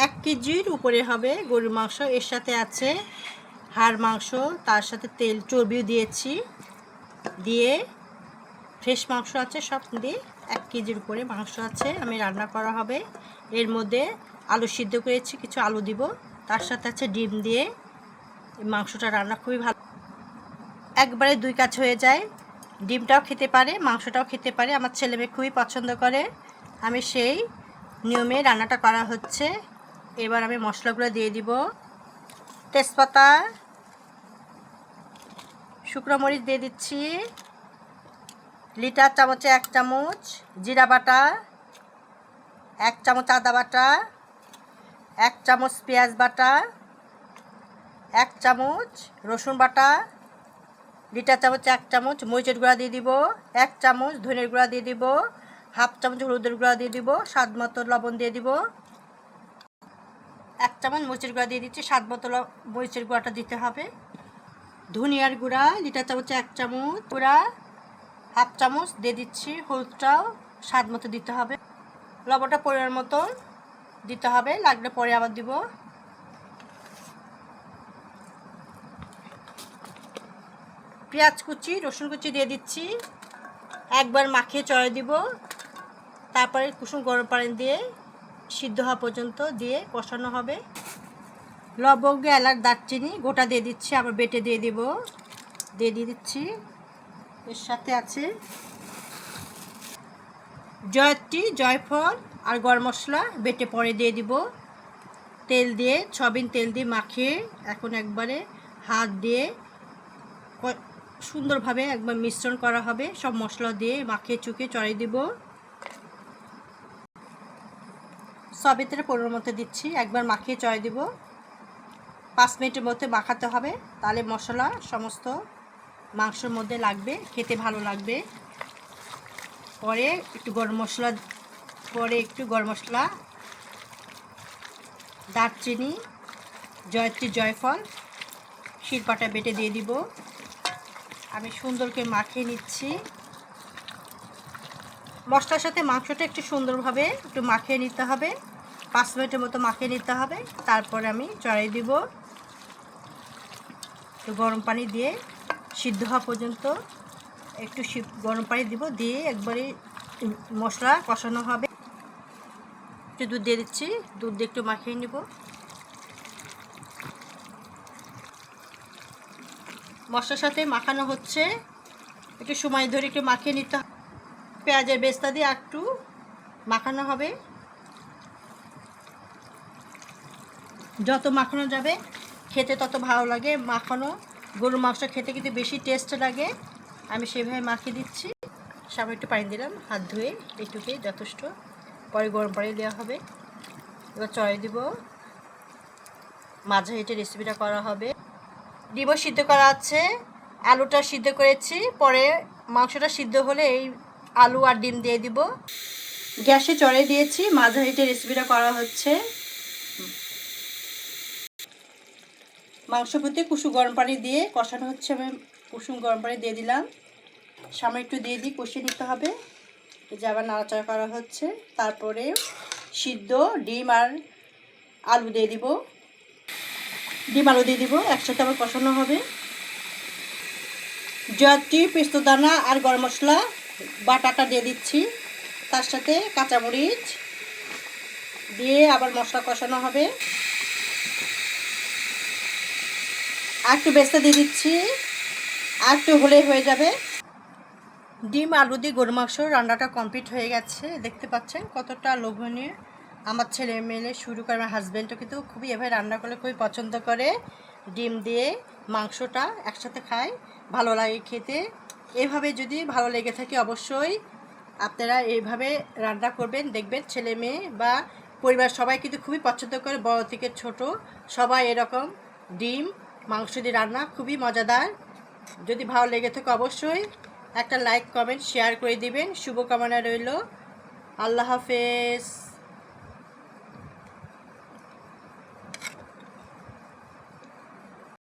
1 কেজির উপরে হবে গরুর মাংস। এর সাথে আছে হাড় মাংস, তার সাথে তেল চর্বিও দিয়েছি, দিয়ে ফ্রেশ মাংস আছে, সব দিয়ে 1 কেজির উপরে মাংস আছে। আমি রান্না করা হবে। এর মধ্যে আলু সিদ্ধ করেছি, কিছু আলু দিব, তার সাথে আছে ডিম দিয়ে। এই মাংসটা রান্না খুবই ভালো, একবারে 2 কাজ হয়ে যায়। ডিমটাও খেতে পারে, মাংসটাও খেতে পারে। আমার ছেলে মেয়ে খুবই পছন্দ করে। আমি সেই নিয়মে রান্নাটা করা হচ্ছে। এবার আমি মশলাগুলো দিয়ে দিব। তেজপাতা, শুকনো মরিচ দিয়ে দিচ্ছি, লিটার চামচে 1 চামচ জিরা বাটা, 1 চামচ আদা বাটা, 1 চামচ পেঁয়াজ বাটা, 1 চামচ রসুন বাটা, লিটার চামচে 1 চামচ মরিচের গুঁড়া দিয়ে দিব, 1 চামচ ধনের গুঁড়া দিয়ে দিব, হাফ চামচ হলুদের গুঁড়া দিয়ে দিব, স্বাদ মতো লবণ দিয়ে দিব, 1 চামচ মরিচের গুঁড়া দিয়ে দিচ্ছি, স্বাদ মতো মরিচের গুঁড়াটা দিতে হবে। ধনিয়ার গুঁড়া লিটার চামচে 1 চামচ, গুঁড়া হাফ চামচ দিয়ে দিচ্ছি, হলুদটাও স্বাদ মতো দিতে হবে, লবণটা পরিমাণ মতো দিতে হবে, লাগলে পরে আবার দিব। পেঁয়াজ কুচি রসুন কুচি দিয়ে দিচ্ছি, একবার মাখিয়ে চড়ে দিব, তারপরে কুসুম গরম পানি দিয়ে সিদ্ধ হওয়া পর্যন্ত দিয়ে কষানো হবে। লবঙ্গ, এলাচ, দারচিনি গোটা দিয়ে দিচ্ছি, আবার বেটে দিয়ে দিব, দিয়ে দিচ্ছি। এর সাথে আছে জয়ত্রী, জয়ফল আর গরম মশলা বেটে পরে দিয়ে দিব। তেল দিয়ে সয়াবিন তেল দিয়ে মাখিয়ে এখন একবারে হাত দিয়ে সুন্দরভাবে একবার মিশ্রণ করা হবে। সব মশলা দিয়ে মাখিয়ে চুকে চড়িয়ে দিব। সয়াবিনটা পরিমাণ মতো দিচ্ছি, একবার মাখিয়ে চড়িয়ে দিব। 5 মিনিটের মধ্যে মাখাতে হবে, তাহলে মশলা সমস্ত মাংসের মধ্যে লাগবে, খেতে ভালো লাগবে। পরে একটু গরম মশলা, দারচিনি, জয়ত্রী, জয়ফল শিলপাটা বেটে দিয়ে দিব। আমি সুন্দর করে মাখিয়ে নিচ্ছি। মশলার সাথে মাংসটা একটু সুন্দরভাবে একটু মাখিয়ে নিতে হবে, 5 মিনিটের মতো মাখিয়ে নিতে হবে। তারপরে আমি চড়াই দিব, একটু গরম পানি দিয়ে সিদ্ধ হওয়া পর্যন্ত একটু গরম পানি দিব, দিয়ে একবারে মশলা কষানো হবে। একটু দুধ দিয়ে দিচ্ছি, দুধ দিয়ে একটু মাখিয়ে নিব। মশলার সাথে মাখানো হচ্ছে, একটু সময় ধরে একটু মাখিয়ে নিতে হবে। পেঁয়াজের বেস্তা দিয়ে একটু মাখানো হবে, যত মাখানো যাবে খেতে তত ভালো লাগে। মাখানো গরুর মাংস খেতে কিন্তু বেশি টেস্ট লাগে। আমি সেভাবে মাখিয়ে দিচ্ছি। সামনে একটু পানি দিলাম, হাত ধুয়ে, এইটুকুই যথেষ্ট। পরে গরম পানি দেওয়া হবে। এবার চড়াই দিব, মাঝে হেঁটে রেসিপিটা করা হবে। ডিমও সিদ্ধ করা আছে, আলুটা সিদ্ধ করেছি, পরে মাংসটা সিদ্ধ হলে এই আলু আর ডিম দিয়ে দিব। গ্যাসে চড়াই দিয়েছি, মাঝে হেঁটে রেসিপিটা করা হচ্ছে। মাংস প্রতি কুসুম গরম পানি দিয়ে কষানো হচ্ছে। আমি কুসুম গরম পানি দিয়ে দিলাম, সামনে একটু দিয়ে দিই, কষিয়ে নিতে হবে। এই যে আবার নাড়াচাড়া করা হচ্ছে। তারপরে সিদ্ধ ডিম আর আলু দিয়ে দিব, ডিম আলু দিয়ে দিব, একসাথে আবার কষানো হবে। জয়ত্রী, পেস্তদানা আর গরম মশলা বাটাটা দিয়ে দিচ্ছি, তার সাথে কাঁচামরিচ দিয়ে আবার মশলা কষানো হবে। আর একটু বেস্তা দিয়ে দিচ্ছি, আর একটু হলে হয়ে যাবে। ডিম আলু দিয়ে গরু মাংস রান্নাটা কমপ্লিট হয়ে গেছে। দেখতে পাচ্ছেন কতটা লোভনীয়। আমার ছেলে মেয়ে শুরু করে আমার হাজব্যান্ডও কিন্তু খুবই এভাবে রান্না করলে খুবই পছন্দ করে। ডিম দিয়ে মাংসটা একসাথে খায়, ভালো লাগে খেতে। এভাবে যদি ভালো লেগে থাকে অবশ্যই আপনারা এইভাবে রান্না করবেন, দেখবেন ছেলে মেয়ে বা পরিবার সবাই কিন্তু খুবই পছন্দ করে, বড় থেকে ছোট সবাই এরকম ডিম মাংস দিয়ে রান্না খুবই মজাদার। যদি ভালো লেগে থাকে অবশ্যই একটা লাইক, কমেন্ট, শেয়ার করে দিবেন। শুভকামনা রইল। আল্লাহ হাফেজ।